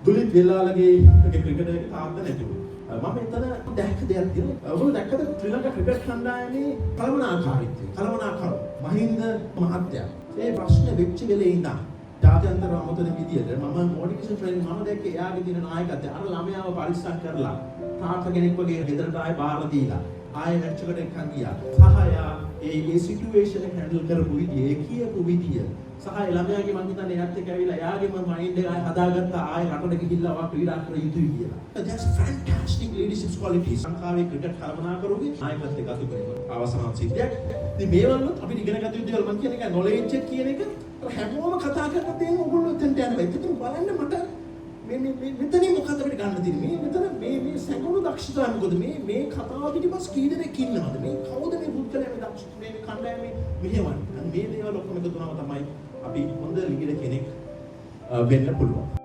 දුලිත් වෙලාලගේ cricket එකේ තාත්ත නැතුව. මම එතන දැක්ක දෙයක් තියෙනවා. ඔයගොල්ලෝ දැක්කද ශ්‍රී ලංකා ක්‍රිකට් කණ්ඩායමේ කළමනාකාරීත්වය. කළමනාකරු මහින්ද මහත්තයා. ඒ ප්‍රශ්න වෙච්ච වෙලේ ඉඳන් ජාත්‍යන්තර අමතන විදියට මම මොටිවේෂන් ට්‍රේනින් මම දැක්කේ එයාගේ දින නායකත්වය. අර ළමයාව පරිස්සම් කරලා තාත්ත කෙනෙක් වගේ ගෙදරට ආයේ බාර දීලා ආයෙ මැච් එකට එක්කන් ගියා. සහ එයා ඒ සිටුේෂන් එක හැන්ඩල් කරපු විදිය, ඒ කියපු විදිය සහ ළමයාගේ මං හිතන්නේ එයාත් එක්ක ඇවිල්ලා එයාගේම මයින්ඩ් එක ආයෙ හදාගත්ත ආයෙ රටට ගිහිල්ලා වා ක්‍රීඩා කර යුතුයි කියලා. That's fantastic leadership qualities. සංඛාවේ ක්‍රිකට් කළමනාකරුගේ නායකත්වයේ ගත කරන අවසාන සිද්ධියක්. ඉතින් මේවලුත් අපිට ඉගෙන ගත යුතු දේවල් මං කියන එක knowledge එක කියන එක හැමෝම කතා කරන දේ ඕගොල්ලෝ එතනට යනවා. ඉතින් බලන්න මට මෙතනින් මොකක්ද අපිට ගන්න තියෙන්නේ? මෙතන මේ සැඟවුණු දක්ෂතාවය මොකද? මේ කතාව පිටිපස්ස කී දෙනෙක් ඉන්නවද? මේ කවුද මේ පුද්ගලයා මේ දක්ෂ මේ කණ්ඩායමේ මෙහෙවන්නේ? මේ දේවල් ඔක්කොම එකතු වුණාම තමයි අපි හොඳ ලීඩර් කෙනෙක් වෙන්න පුළුවන්.